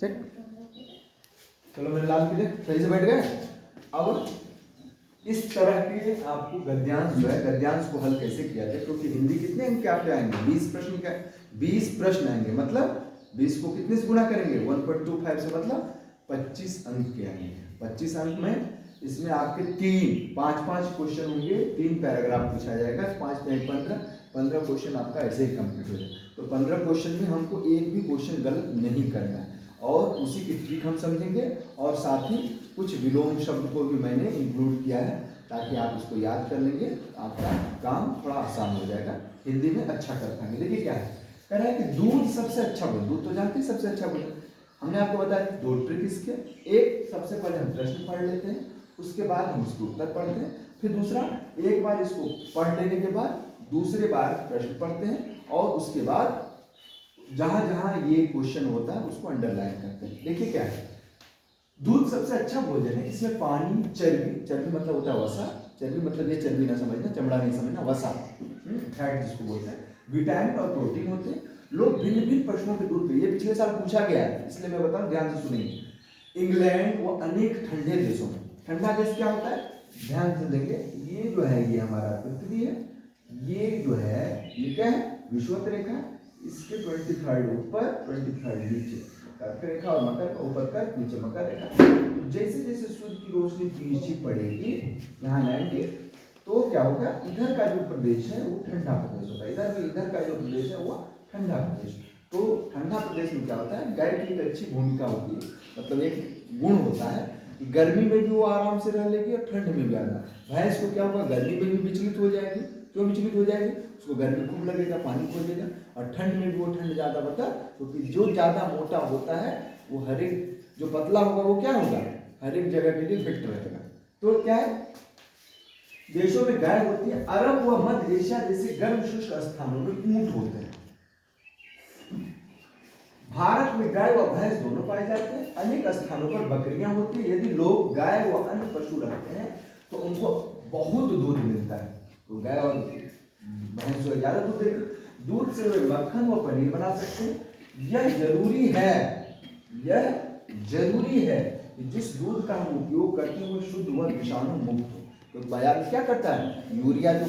ठीक, चलो मेरे लाल पीले सही से बैठ गए। अब इस तरह के आपको गद्यांश जो है, गद्यांश को हल कैसे किया जाए, क्योंकि हिंदी कितने अंक के आपके आएंगे, 20 प्रश्न का 20 प्रश्न आएंगे, मतलब 20 को कितने से गुणा करेंगे 1.25 से, मतलब 25 अंक के आएंगे। 25 अंक में इसमें आपके 5-5 क्वेश्चन होंगे, 3 पैराग्राफ पूछा जाएगा, 5 में 15 क्वेश्चन आपका ऐसे ही कंप्लीट हो जाएगा। तो 15 क्वेश्चन में हमको एक भी क्वेश्चन गलत नहीं करना है, और उसी की ट्रिक हम समझेंगे, और साथ ही कुछ विलोम शब्द को भी मैंने इंक्लूड किया है ताकि आप इसको याद कर लेंगे, आपका काम थोड़ा आसान हो जाएगा, हिंदी में अच्छा कर पाएंगे। देखिए क्या है, कह रहा है कि दूध सबसे अच्छा बोल, दूध तो जानते हैं सबसे अच्छा बोल। हमने आपको बताया 2 ट्रिक इसके, एक सबसे पहले हम प्रश्न पढ़ लेते हैं, उसके बाद हम उसके उत्तर पढ़ते हैं, फिर दूसरा एक बार इसको पढ़ लेने के बाद दूसरे बार प्रश्न पढ़ते हैं, और उसके बाद जहां जहां ये क्वेश्चन होता है उसको अंडरलाइन करते हैं। देखिए क्या है, दूध सबसे अच्छा भोजन है, इसमें पानी, चर्बी, चर्बी मतलब होता है वसा, चर्बी मतलब ये चर्बी ना समझना, चमड़ा नहीं समझना, वसा फैट जिसको बोलते हैं, विटामिन और प्रोटीन होते हैं। लोग भिन्न भिन्न पशुओं के दूध पे, ये पिछले साल पूछा गया है इसलिए मैं बताऊं, ध्यान से सुनेंगे। इंग्लैंड व अनेक ठंडे देशों में, ठंडा देश क्या होता है, ध्यान से देंगे, ये जो है ये हमारा पृथ्वी है, ये जो है ये क्या है, विषुवत रेखा, इसके 23 ऊपर 23 नीचे, कर्क रेखा, और मकर का ऊपर कर्क नीचे मकर रेखा। तो जैसे जैसे सूर्य की रोशनी नीचे पड़ेगी यहाँ लैंड, तो क्या होगा, इधर का जो प्रदेश है वो ठंडा प्रदेश होता है, इधर का जो प्रदेश है वो ठंडा प्रदेश। तो ठंडा प्रदेश में क्या होता है, गाय की एक अच्छी भूमिका होती है, मतलब एक गुण होता है कि गर्मी में भी वो आराम से रह लेगी और ठंड में भी आराम। भैंस को क्या होगा, गर्मी में भी विचलित हो जाएगी, क्यों विचलित हो जाएगी, उसको गर्मी खूब लगेगा, पानी खोजेगा, और ठंड में भी वो ठंड ज्यादा बता, क्योंकि जो ज्यादा मोटा होता है वो हर एक, जो पतला होगा वो क्या होगा, हर एक जगह के लिए फिट रहेगा। तो क्या है, देशों में गाय होती है, अरब व मध्य एशिया जैसे गर्म शुष्क स्थानों में ऊंट होते हैं। भारत में गाय व भैंस दोनों पाए जाते हैं, अनेक स्थानों पर बकरियां होती है। यदि लोग गाय व अन्य पशु रखते हैं तो उनको बहुत दूध मिलता है, तो गाय और भैंस जो ज्यादा दूध देती, दूध से वे मक्खन व पनीर बना सकते हैं। यह जरूरी है कि जिस दूध का हम उपयोग करते हैं वो शुद्ध व विषाणु मुक्त हो। तो बाजार क्या करता है, यूरिया जो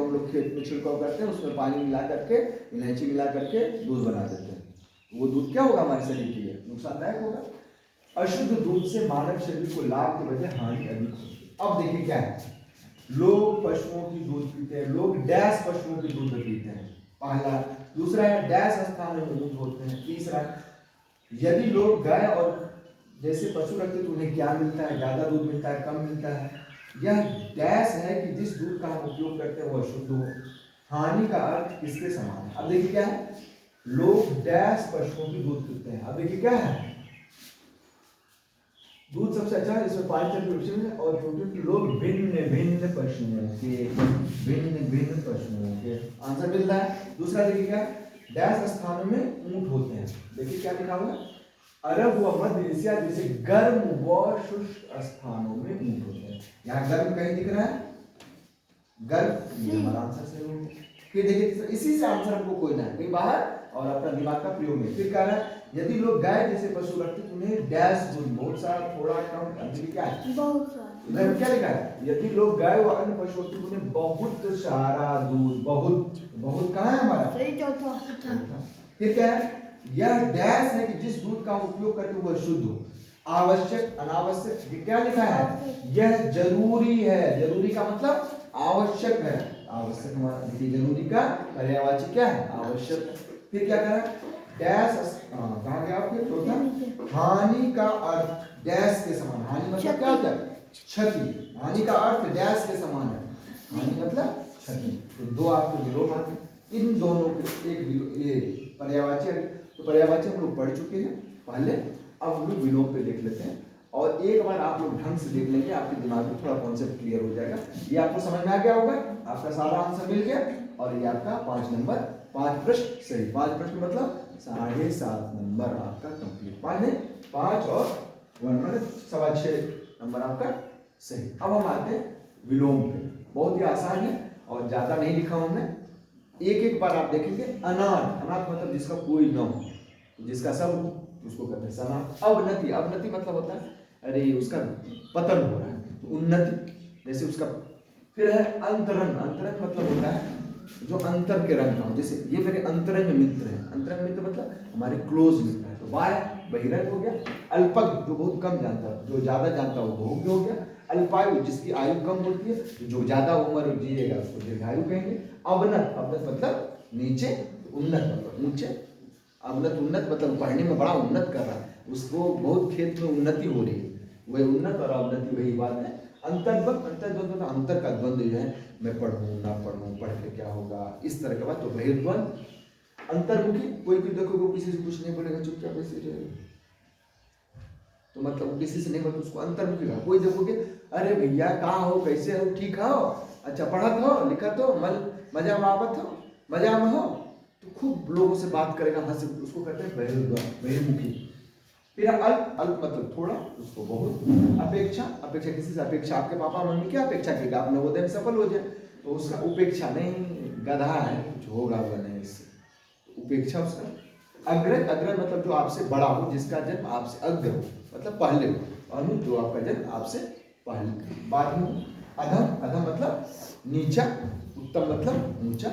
हम लोग खेत में छिड़काव करते हैं उसमें पानी मिला करके, इलायची मिला करके दूध बना देते हैं, वो दूध क्या होगा, हमारे शरीर के लिए नुकसानदायक होगा। अशुद्ध दूध से मानव शरीर को लाभ के बजाय हानि अधिक होती है। अब देखिए क्या है, लोग पशुओं की दूध पीते हैं, लोग डैश पशुओं की दूध पीते हैं, पहला। दूसरा है डैश स्थान में दूध होते हैं। तीसरा, यदि लोग गाय और जैसे पशु रखते तो उन्हें क्या मिलता है, ज्यादा दूध मिलता है, कम मिलता है। यह डैश है कि जिस दूध का हम उपयोग करते हैं वह शुद्ध हो। हानि का अर्थ किसके समान है। अब देखिए क्या है, लोग डैश पशुओं की दूध पीते हैं। अब देखिए क्या है, दूध सबसे अच्छा है, इसमें 5 है, और प्रोटीन। लोग भिन्न भिन्न पशुओं के आंसर मिल रहा है। दूसरा देखिए क्या, डैश स्थानों में ऊंट होते हैं। देखिए क्या लिखा हुआ है, अरब व मध्य एशिया जैसे गर्म व शुष्क स्थानों में ऊंट होते हैं। यहाँ गर्म कहीं दिख रहा है, गर्म, ये हमारा आंसर सही हो गया। फिर देखिए इसी से आंसर हमको कोई ना कहीं बाहर और अपना दिमाग का प्रयोग में। फिर कह रहा है यदि लोग गाय जैसे पशु रखते तो उन्हें डैश दूध, बहुत सारा, थोड़ा, कम, अंतिम क्या है, बहुत सारा। इधर क्या लिखा है, यदि लोग गाय व अन्य पशु रखते तो उन्हें बहुत सारा दूध, बहुत कहाँ है हमारा, सही चौथा। फिर क्या है, यह डैश है कि जिस दूध का उपयोग करके वह शुद्ध हो। आवश्यक, अनावश्यक, ये क्या लिखा है, यह जरूरी है। जरूरी का मतलब आवश्यक है, आवश्यक हमारा जरूरी का पर्यायवाची क्या है, आवश्यक। फिर क्या करा, डैश, कहाँ गया आपके चौथा, हानि का अर्थ डैश के समान। हानि मतलब क्या होता है, क्षति। हानि का अर्थ डैश के समान है, हानि मतलब क्षति। तो दो आपके विलोम आते, इन दोनों के एक ये पर्यायवाची। तो पर्यायवाची हम लोग पढ़ चुके हैं पहले, अब हम लोग विलोम पे देख लेते हैं, और एक बार आप लोग ढंग से देख लेंगे, आपके दिमाग में थोड़ा कॉन्सेप्ट क्लियर हो जाएगा। ये आपको समझ में आ गया होगा, आपका सारा आंसर मिल गया, और ये आपका 5 नंबर, 5 प्रश्न सही। 5 प्रश्न मतलब 7.5 नंबर आपका कंप्लीट। 5 और 1 मतलब 6.25 नंबर आपका सही। अब हम आते हैं विलोम पे, बहुत ही आसान है और ज्यादा नहीं लिखा हमने। एक एक बार आप देखेंगे, अनाथ, अनाथ मतलब जिसका कोई न हो, जिसका सब उसको कहते हैं समा। अवनति, अवनति मतलब होता है अरे उसका पतन हो रहा है, तो उन्नति जैसे उसका। फिर है अंतरंग, अंतरंग मतलब होता है जो अंतर के रंग हो, जैसे ये मेरे अंतरंग मित्र हैं, अंतरंग मित्र मतलब हमारे क्लोज मित्र हैं। तो वाय बहिरंग हो गया, अल्पज्ञ जो बहुत कम जानता है, जो ज्यादा जानता है वो भोग्य हो गया, अल्पायु जिसकी आयु कम होती है, जो ज्यादा उम्र जिएगा उसको दीर्घायु कहेंगे। अवनत, अवनत मतलब नीचे, उन्नत मतलब ऊंचे, अवनत उन्नत मतलब पढ़ने में बड़ा उन्नत कर रहा है, उसको बहुत खेत में उन्नति हो रही है, वही उन्नत और अवनति वही बात है। अंतर्द्वंद, अंतर्द्वंद अंतर का द्वंद जो है, मैं पढ़ूं ना पढ़ूं, पढ़ के क्या होगा, इस तरह का बात। तो बहिर्द्वंद, अंतर्मुखी, कोई देखोगे किसी से कुछ नहीं बोलेगा, चुपचाप ऐसे रहेगा, तो मतलब किसी से नहीं बोलते उसको अंतर्मुखी कहा। कोई देखोगे अरे भैया कहाँ हो, कैसे हो, ठीक हो, अच्छा पढ़त हो, लिखत हो, मजा में आवत हो, मजा में हो, तो खूब लोगों से बात करेगा, हंस, उसको कहते हैं बहिर्द्वंद, बहिर्मुखी। फिर अल्प, अल्प मतलब थोड़ा, उसको बहुत। अपेक्षा, अपेक्षा किसी से अपेक्षा, आपके पापा मम्मी क्या अपेक्षा करेगा, आप नवोदय में सफल हो जाए, तो उसका उपेक्षा नहीं, गधा है, कुछ होगा वो नहीं इससे, उपेक्षा उसका। अग्रज, अग्रज मतलब जो आपसे बड़ा हो, जिसका जन्म आपसे अग्र हो मतलब पहले हो, अनु जो आपका जन्म आपसे पहले बाद में। अधम, अधम मतलब नीचा, उत्तम मतलब ऊंचा।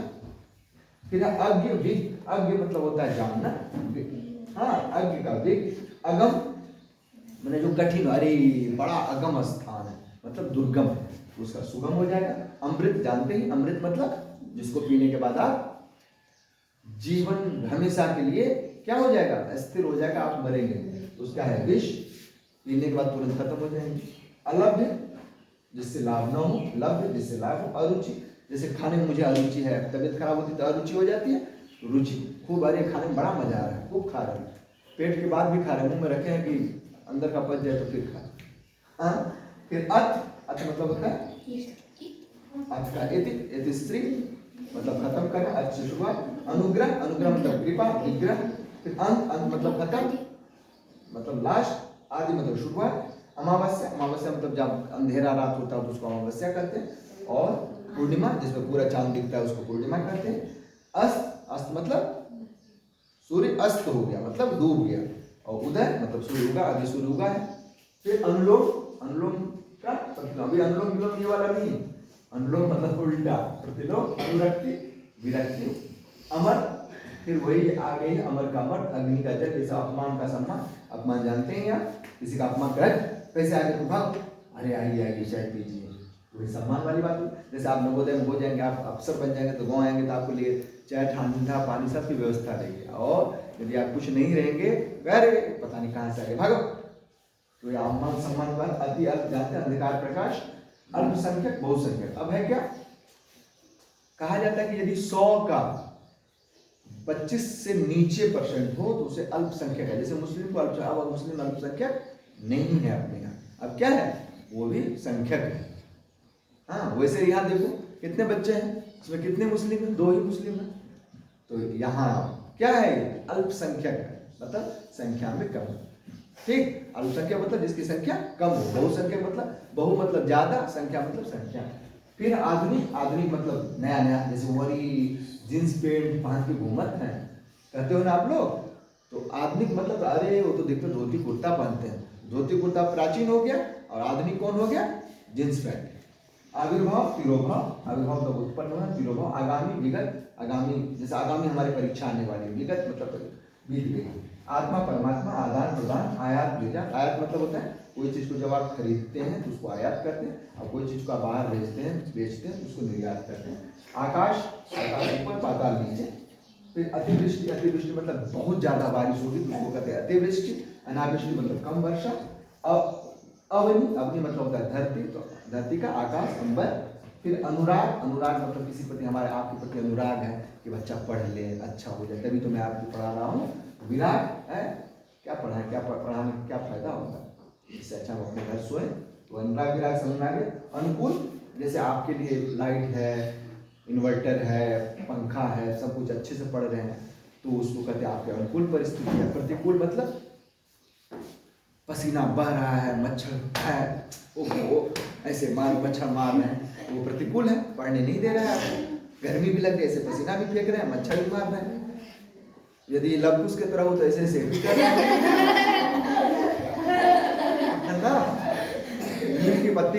फिर अज्ञ, विग, अज्ञ मतलब होता है जानना, हाँ अज्ञ का विग। अगम मैंने जो कठिन, अरे बड़ा अगम स्थान है मतलब दुर्गम है, उसका सुगम हो जाएगा। अमृत, जानते ही अमृत मतलब जिसको पीने के बाद आप जीवन हमेशा के लिए क्या हो जाएगा, अस्थिर हो जाएगा, आप मरेंगे, तो उसका है विष, पीने के बाद तुरंत खत्म हो जाएंगे। अलभ्य जिससे लाभ न हो, लभ्य जिससे लाभ हो। अरुचि जैसे खाने में मुझे अरुचि है, तबीयत खराब होती तो अरुचि हो जाती है, तो रुचि खूब, अरे खाने में बड़ा मजा आ रहा है, खूब खा रहे हैं, पेट के बाद भी खा रहे हैं, मुंह में रखे हैं कि अंदर का पच जाए तो फिर खा। फिर अत, अत मतलब होता है अत का इति, इति स्त्री मतलब खत्म करना, अत से शुरुआत। अनुग्रह, अनुग्रह मतलब कृपा, विग्रह। फिर अंत, अंत मतलब खत्म मतलब लास्ट। आदि मतलब शुरुआत। अमावस्या, अमावस्या मतलब जब अंधेरा रात होता है तो उसको अमावस्या कहते हैं। और पूर्णिमा जिसमें पूरा चांद दिखता है उसको पूर्णिमा कहते हैं। अस्त, अस्त मतलब सूर्य अस्त हो गया मतलब डूब गया। और उदय मतलब सूर्य उगा, अभी सूर्य उगा है। फिर अनुलोम, अनुलोम का प्रतिलोम, अभी अनुलोम विलोम ये वाला नहीं, अनुलोम मतलब उल्टा, प्रतिलोम अनुरक्ति विरक्ति। अमर, फिर वही आ गई है अमर का अमर, अग्नि का जल, जैसा अपमान का सम्मान, अपमान जानते हैं आप, किसी का अपमान कर कैसे आगे तो भाग, अरे आइए आइए चाय पीजिए, वही सम्मान वाली बात है। जैसे आप नवोदय में हो जाएंगे, आप अफसर बन जाएंगे, तो गाँव आएंगे तो आपको लिए चाय, ठंडा पानी सबकी व्यवस्था रहेगी। और यदि आप कुछ नहीं रहेंगे, अरे पता नहीं कहाँ से आगे भागो, तो ये अपमान सम्मान का अति अल्प जानते हैं। अंधकार प्रकाश, अल्पसंख्यक बहुसंख्यक। अब है क्या कहा जाता है कि यदि 100 का 25 से नीचे % हो तो उसे अल्पसंख्यक है। जैसे मुस्लिम को अल्पसंख्यक, अब मुस्लिम अल्पसंख्यक नहीं है अपने यहाँ, अब क्या है वो भी संख्यक है। हाँ वैसे यहाँ देखो कितने बच्चे हैं, उसमें कितने मुस्लिम हैं, 2 ही मुस्लिम हैं, तो यहाँ क्या है अल्पसंख्यक है, मतलब संख्या में कम। ठीक, अल्पसंख्यक मतलब जिसकी संख्या कम हो। बहुसंख्यक मतलब बहु मतलब ज्यादा, संख्या मतलब संख्या। फिर आधुनिक, आधुनिक मतलब नया नया, जैसे वही जींस पैंट पहन के घूमत हैं कहते हो ना आप लोग, तो आधुनिक मतलब अरे वो तो देखते धोती कुर्ता पहनते हैं, धोती कुर्ता प्राचीन हो गया और आधुनिक कौन हो गया, जींस पैंट। आविर्भाव, तिरोभाव, आविर्भाव मतलब उत्पन्न होना, तिरोभाव आगामी, विगत, आगामी जैसे आगामी हमारी परीक्षा आने वाली, विगत मतलब बीत गई। आत्मा परमात्मा, आदान प्रदान, आयात निर्यात। आयात मतलब होता है कोई चीज को जब आप खरीदते हैं तो उसको आयात करते हैं, और कोई चीज को आप बाहर बेचते हैं तो उसको निर्यात करते हैं। आकाश, आकाश ऊपर पाताल नीचे। फिर अतिवृष्टि, अतिवृष्टि मतलब बहुत ज्यादा बारिश होगी तो उसको कहते हैं अतिवृष्टि। अनावृष्टि मतलब कम वर्षा। अवनि, अवनि मतलब होता है धरती, तो धरती का आकाश, अंबर। फिर अनुराग, अनुराग मतलब किसी प्रति हमारे आपके प्रति अनुराग है कि बच्चा पढ़ ले, अच्छा हो जाए, तभी तो मैं आपको पढ़ा रहा हूँ। विराग है, क्या पढ़ा है, क्या पढ़ाने का क्या फायदा होगा, इससे अच्छा हम अपने घर सोए, तो अनुराग विराग समझ में आ गया। अनुकूल, जैसे आपके लिए लाइट है, इन्वर्टर है, पंखा है, सब कुछ अच्छे से पढ़ रहे हैं तो उसको कहते हैं आपके अनुकूल परिस्थिति है। प्रतिकूल मतलब पसीना बह रहा है, मच्छर है, ओहो ऐसे मच्छर मार रहे हैं, वो प्रतिकूल है, पढ़ने नहीं दे रहा है आपको। गर्मी भी लग रही है, ऐसे पसीना भी फेंक रहे हैं, मच्छर भी मार रहे हैं। यदि लवकुश की तरह हो तो ऐसे भी कर रहे हैं,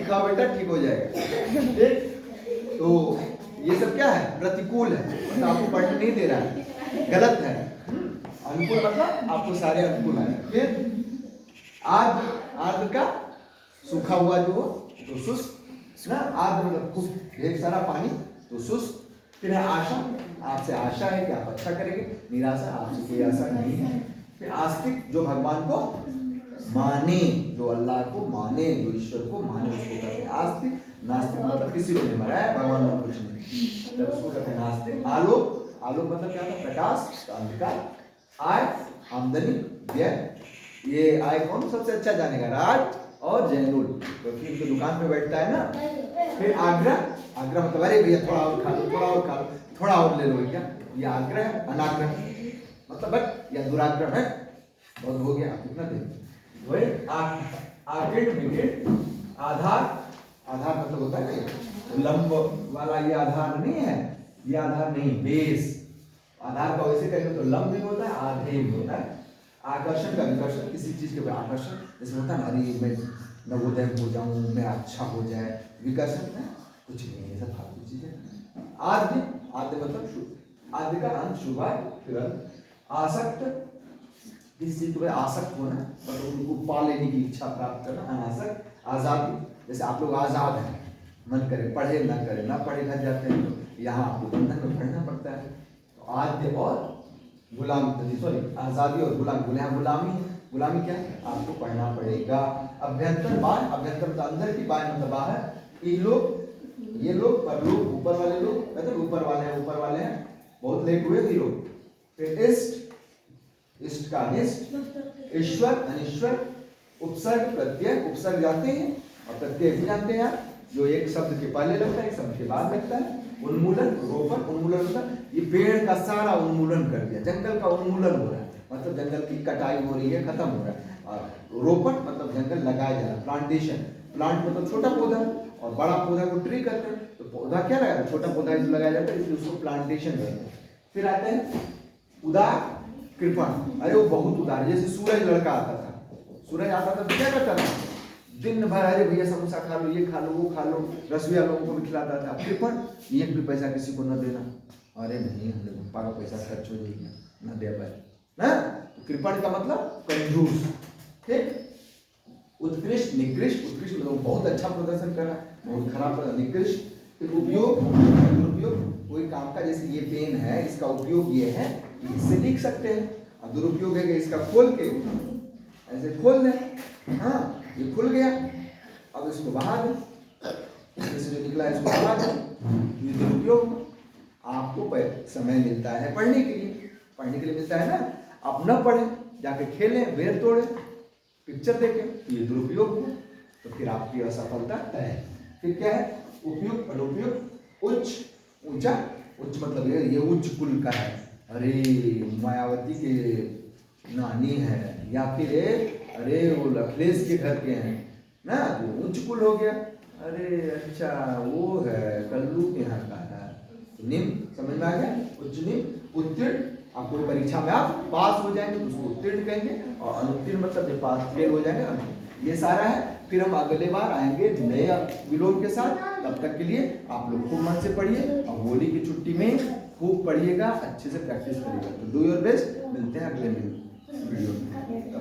ठीक खाओ बेटा, ठीक हो जाएगा। ठीक, तो ये सब क्या है, प्रतिकूल है, मतलब आपको पढ़ने नहीं दे रहा है, गलत है। अनुकूल मतलब आपको सारे अनुकूल आए। फिर आर्द्र का सूखा हुआ जो हो तो शुष्क ना, आर्द्र मतलब खूब ढेर सारा पानी तो शुष्क। फिर है आशा, आपसे आशा है कि आप अच्छा करेंगे, निराशा आपसे कोई आशा नहीं है। फिर आस्तिक, जो भगवान को माने, जो अल्लाह को माने, जो ईश्वर को माने उसको कहते हैं आस्तिक। नास्तिक मतलब किसी को नहीं माना है, भगवान में कुछ नहीं, तब उसको कहते हैं नास्तिक। आलोक, आलोक मतलब क्या होता है, प्रकाश, अंधकार। आय, आमदनी, व्यय। ये आय कौन सबसे अच्छा जानेगा, राज और जयनुल, क्योंकि इनकी दुकान पे बैठता है ना। फिर आग्रह, आग्रह मतलब अरे भैया थोड़ा और खा लो, थोड़ा और खा लो, थोड़ा और ले लो भैया, ये आग्रह है। अनाग्रह मतलब बट या दुराग्रह है, बहुत हो गया, कितना दें। वही आर्किड, विकेट, आधार, आधार मतलब होता है कि लंब वाला, ये आधार नहीं है, ये आधार नहीं, बेस। आधार का वैसे कहेंगे तो लंब भी होता है, आधे भी होता है। आकर्षण का विकर्षण, किसी चीज के आकर्षण, जैसे होता है ना, अरे मैं नवोदय हो जाऊं, मैं अच्छा हो जाए, विकर्षण में कुछ नहीं, ये सब फालतू चीजें। आद्य, आद्य मतलब शुभ, आद्य का अंत शुभ है। फिर आसक्त, किसी चीज को आसक्त होना, मतलब उनको पा लेने की इच्छा प्राप्त करना, अनासक्त। आजादी, जैसे आप लोग आजाद हैं, मन करे पढ़े ना करे, ना पढ़े घर जाते हैं तो यहाँ आपको बंधन में पढ़ना पड़ता है। तो आद्य और गुलाम, सॉरी आजादी और गुलामी, गुलामी क्या है, आपको पढ़ना पड़ेगा। अभ्यंतर, बाहर, अभ्यंतर मतलब अंदर की, बाहर मतलब बाहर। ये लोग परलोक, ऊपर वाले लोग, मतलब ऊपर वाले हैं, बहुत लेट हुए ये लोग। फिर इष्ट, इष्ट का अनिष्ट, ईश्वर, अनिश्वर। उपसर्ग, प्रत्यय, उपसर्ग जानते हैं और प्रत्यय भी जानते हैं आप, जो एक शब्द के पहले लगता है, एक शब्द के बाद लगता है। उन्मूलन, रोपण, उन्मूलन मतलब ये पेड़ का सारा उन्मूलन कर दिया, जंगल का उन्मूलन हो रहा है, मतलब जंगल की कटाई हो रही है, खत्म हो रहा है। और रोपण मतलब जंगल लगाया जा रहा है, प्लांटेशन, प्लांट मतलब छोटा पौधा, और बड़ा पौधा को ट्री करते हैं, तो पौधा क्या लगाया, छोटा पौधा लगाया जाता है, इसलिए उसको प्लांटेशन कहते हैं। फिर आते हैं उदार, कृपण, अरे वो बहुत उदार, जैसे सूरज लड़का आता था, सूरज आता था तो क्या करता था, दिन भर अरे भैया समोसा खा लो, ये खा लो, वो खा लो, रसोईया लोगों को भी खिलाता था। कृपण, एक भी पैसा किसी को न देना, अरे नहीं हम लोग पापा का पैसा खर्च हो जाएगा, न दे पाए ना। कृपण का मतलब कंजूस। ठीक, उत्कृष्ट, निकृष्ट, उत्कृष्ट मतलब बहुत अच्छा प्रदर्शन कर रहा है, बहुत खराब, निकृष्ट। फिर उपयोग, दुरुपयोग, कोई काम का, जैसे ये पेन है, इसका उपयोग ये है कि इससे लिख सकते हैं, और दुरुपयोग है कि इसका खोल के ऐसे खोल दें, हाँ ये खुल गया, अब इसको बहा दें, जैसे जो निकला इसको बहा दें, ये दुरुपयोग। आपको समय मिलता है पढ़ने के लिए, पढ़ने के लिए मिलता है ना, आप न पढ़ें, जाके खेलें, बेर तोड़ें, पिक्चर देखें, ये दुरुपयोग हो, तो फिर आपकी असफलता तय है। फिर क्या है, उपयुक्त, अनुपयुक्त। उच्च, ऊंचा, उच्च मतलब ये उच्च कुल का है, अरे मायावती के नानी है, या फिर अरे वो अखिलेश के घर के हैं ना, तो उच्च कुल हो गया। अरे अच्छा वो है कल्लू के यहाँ का है, निम्न, समझ में आ गया, उच्च निम्न। उत्तीर्ण, आप कोई परीक्षा में आप पास हो जाएंगे तो उसको उत्तीर्ण कहेंगे, और अनुत्तीर्ण मतलब जब पास फेल हो जाएंगे। ये सारा है। फिर हम अगले बार आएंगे नए विलोम के साथ, तब तक के लिए आप लोग खूब मन से पढ़िए, और होली की छुट्टी में खूब पढ़िएगा, अच्छे से प्रैक्टिस करिएगा। तो डू योर बेस्ट, मिलते हैं अगले वीडियो में।